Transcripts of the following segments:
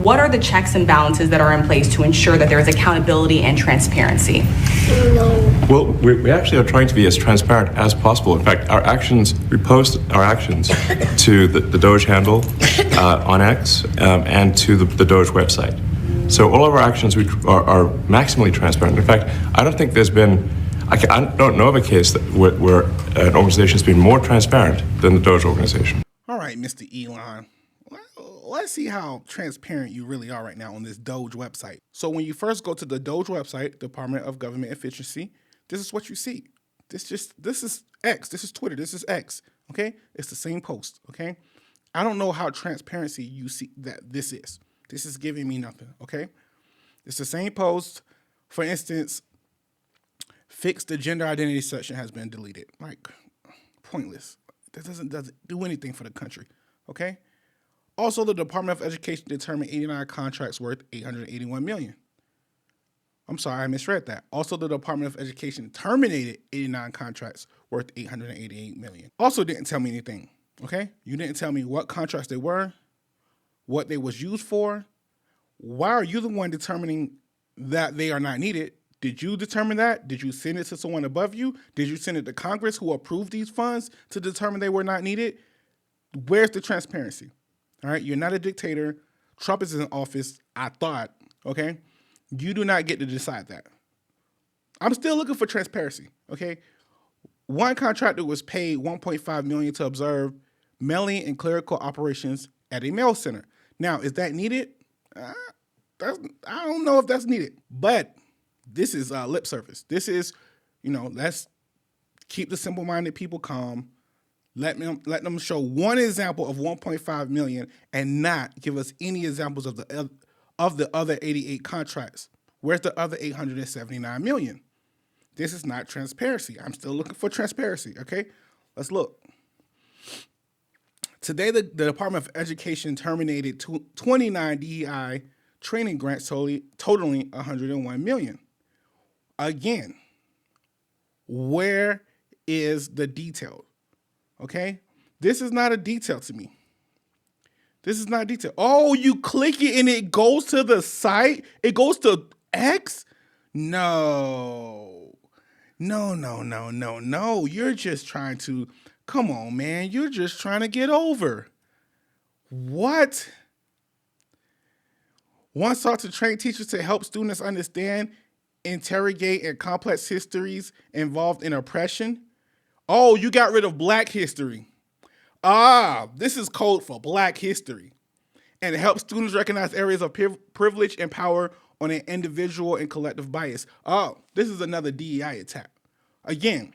what are the checks and balances that are in place to ensure that there is accountability and transparency? Well, we actually are trying to be as transparent as possible. In fact, we post our actions to the Doge handle on X and to the Doge website. So all of our actions are maximally transparent. In fact, I don't think there's been, I don't know of a case where an organization has been more transparent than the Doge organization. All right, Mr. Elon, let's see how transparent you really are right now on this Doge website. So when you first go to the Doge website, Department of Government Efficiency, this is what you see. This is X, this is Twitter, this is X, okay? It's the same post, okay? I don't know how transparency you see that this is. This is giving me nothing, okay? It's the same post. For instance, fix the gender identity section has been deleted. Like, pointless. That doesn't do anything for the country, okay? Also, the Department of Education determined 89 contracts worth $881 million. I'm sorry, I misread that. Also, the Department of Education terminated 89 contracts worth $888 million. Also didn't tell me anything, okay? You didn't tell me what contracts they were, what they was used for. Why are you the one determining that they are not needed? Did you determine that? Did you send it to someone above you? Did you send it to Congress who approved these funds to determine they were not needed? Where's the transparency? All right, you're not a dictator. Trump is in office, I thought, okay? You do not get to decide that. I'm still looking for transparency, okay? One contractor was paid $1.5 million to observe mailing and clerical operations at a mail center. Now, is that needed? I don't know if that's needed, but this is lip service. This is, let's keep the simple-minded people calm. Let them show one example of 1.5 million and not give us any examples of the other 88 contracts. Where's the other 879 million? This is not transparency. I'm still looking for transparency, okay? Let's look. Today, the Department of Education terminated 29 DEI training grants totaling $101 million. Again, where is the detail? Okay? This is not a detail to me. This is not detail. Oh, you click it and it goes to the site? It goes to X? No. No. You're just trying to, come on, man. You're just trying to get over. What? One sought to train teachers to help students understand, interrogate, and complex histories involved in oppression. Oh, you got rid of Black history. This is code for Black history. And it helps students recognize areas of privilege and power on an individual and collective bias. Oh, this is another DEI attack. Again,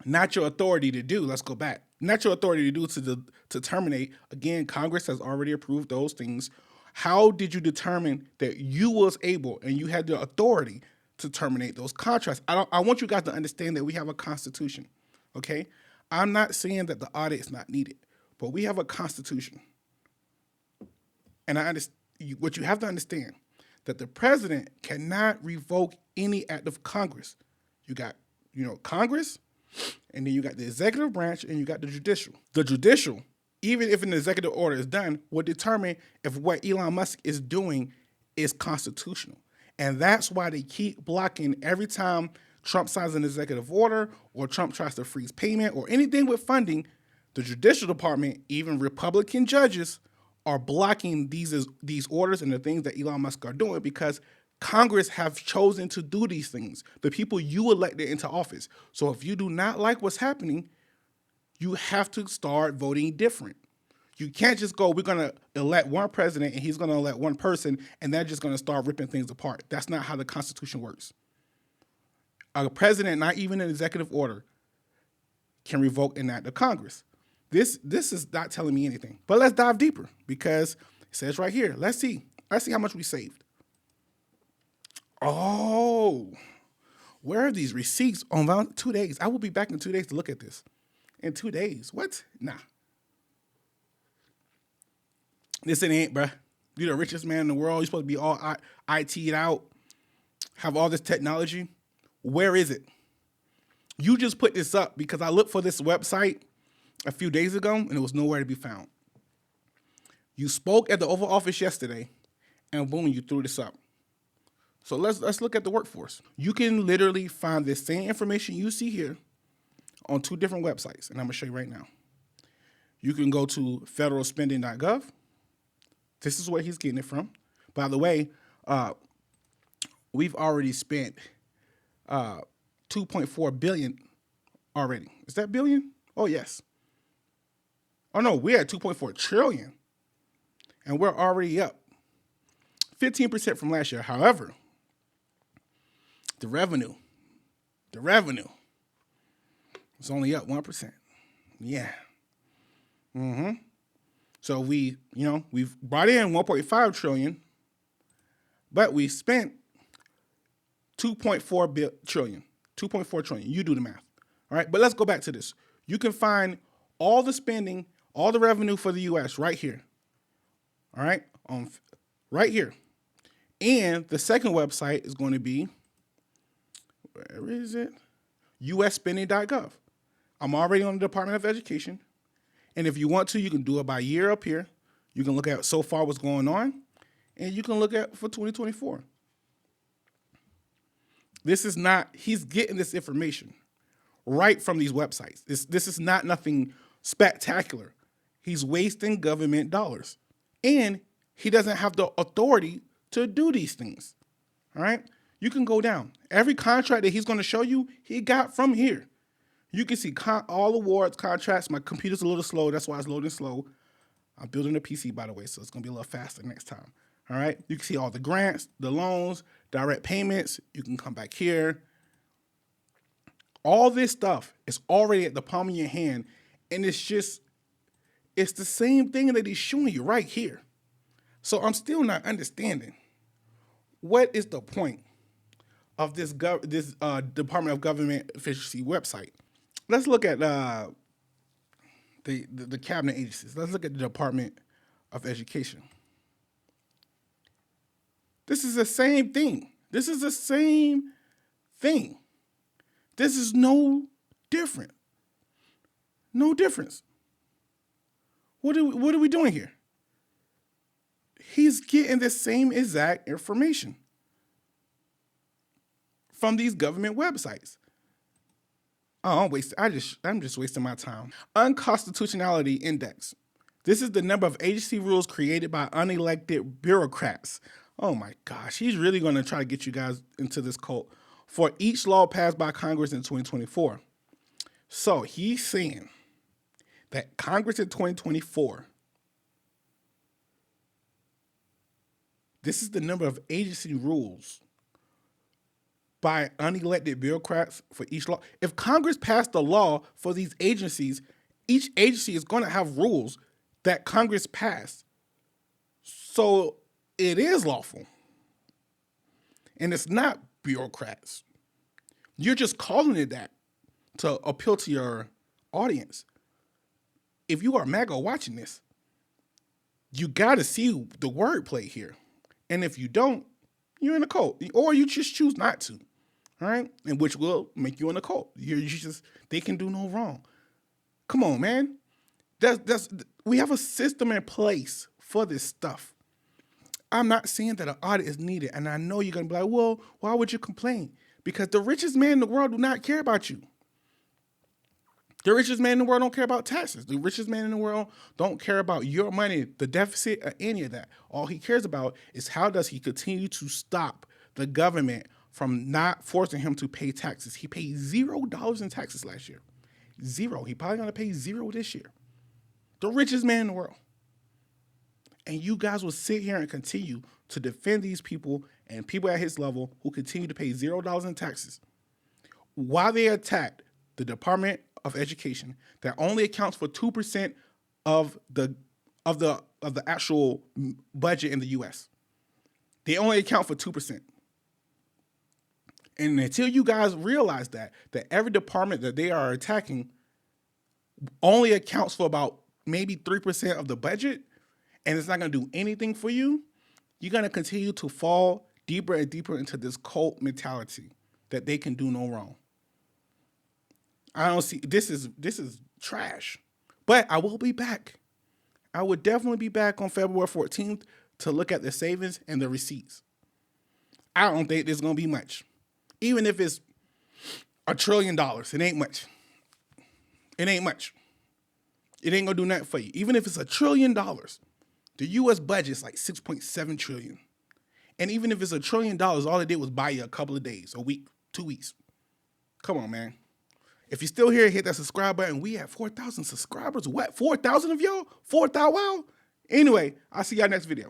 not your authority to do. Let's go back. Not your authority to do to terminate. Again, Congress has already approved those things. How did you determine that you was able and you had the authority to terminate those contracts? I want you guys to understand that we have a constitution, okay? I'm not saying that the audit is not needed, but we have a constitution. And what you have to understand, that the president cannot revoke any act of Congress. You got, Congress, and then you got the executive branch, and you got the judicial. The judicial, even if an executive order is done, will determine if what Elon Musk is doing is constitutional. And that's why they keep blocking every time Trump signs an executive order or Trump tries to freeze payment or anything with funding. The judicial department, even Republican judges, are blocking these orders and the things that Elon Musk are doing because Congress have chosen to do these things, the people you elected into office. So if you do not like what's happening, you have to start voting different. You can't just go, we're going to elect one president and he's going to elect one person and they're just going to start ripping things apart. That's not how the Constitution works. A president, not even an executive order, can revoke an act of Congress. This is not telling me anything. But let's dive deeper because it says right here, let's see how much we saved. Oh, where are these receipts on 2 days? I will be back in 2 days to look at this. In 2 days? What? Nah. This it ain't, bruh. You're the richest man in the world. You're supposed to be all IT'd out, have all this technology. Where is it? You just put this up because I looked for this website a few days ago and it was nowhere to be found. You spoke at the Oval Office yesterday and boom, you threw this up. So let's look at the workforce. You can literally find the same information you see here on 2 different websites, and I'm gonna show you right now. You can go to federalspending.gov. This is where he's getting it from. By the way, we've already spent 2.4 billion already. Is that billion? Oh, yes. Oh, no, we're at 2.4 trillion, and we're already up 15% from last year. However, the revenue is only up 1%. Yeah. So we've brought in 1.5 trillion, but we spent 2.4 trillion. 2.4 trillion. You do the math. All right, but let's go back to this. You can find all the spending, all the revenue for the U.S. right here. All right, right here. And the second website is going to be, where is it? usspending.gov. I'm already on the Department of Education. And if you want to, you can do it by year up here. You can look at so far what's going on, and you can look at for 2024. This is not, he's getting this information right from these websites. This is not nothing spectacular. He's wasting government dollars. And he doesn't have the authority to do these things. All right? You can go down. Every contract that he's going to show you, he got from here. You can see all awards, contracts. My computer's a little slow. That's why it's loading slow. I'm building a PC, by the way, so it's going to be a little faster next time. All right? You can see all the grants, the loans, direct payments. You can come back here. All this stuff is already at the palm of your hand, and it's the same thing that he's showing you right here. So I'm still not understanding what is the point of this Department of Government Efficiency website. Let's look at the cabinet agencies. Let's look at the Department of Education. This is the same thing. This is the same thing. This is no different. No difference. What are we doing here? He's getting the same exact information from these government websites. Oh, I'm just wasting my time. Unconstitutionality Index. This is the number of agency rules created by unelected bureaucrats. Oh my gosh, he's really going to try to get you guys into this cult for each law passed by Congress in 2024. So he's saying that Congress in 2024, this is the number of agency rules by unelected bureaucrats for each law. If Congress passed a law for these agencies, each agency is going to have rules that Congress passed. So it is lawful. And it's not bureaucrats. You're just calling it that to appeal to your audience. If you are MAGA watching this, you got to see the wordplay here. And if you don't, you're in a cult. Or you just choose not to. All right? And which will make you in a cult. They can do no wrong. Come on, man. We have a system in place for this stuff. I'm not saying that an audit is needed. And I know you're going to be like, well, why would you complain? Because the richest man in the world do not care about you. The richest man in the world don't care about taxes. The richest man in the world don't care about your money, the deficit, or any of that. All he cares about is how does he continue to stop the government from not forcing him to pay taxes. He paid $0 in taxes last year. Zero. He probably going to pay zero this year. The richest man in the world. And you guys will sit here and continue to defend these people and people at his level who continue to pay $0 in taxes while they attack the Department of Education that only accounts for 2% of the actual budget in the U.S. They only account for 2%. And until you guys realize that every department that they are attacking only accounts for about maybe 3% of the budget, and it's not going to do anything for you, you're going to continue to fall deeper and deeper into this cult mentality that they can do no wrong. I don't see, this is trash. But I will be back. I would definitely be back on February 14th to look at the savings and the receipts. I don't think there's going to be much. Even if it's $1 trillion, it ain't much. It ain't much. It ain't going to do nothing for you. Even if it's $1 trillion, the U.S. budget is like 6.7 trillion. And even if it's $1 trillion, all it did was buy you a couple of days, a week, 2 weeks. Come on, man. If you're still here, hit that subscribe button. We have 4,000 subscribers. What? 4,000 of y'all? 4,000? Wow. Anyway, I'll see y'all next video.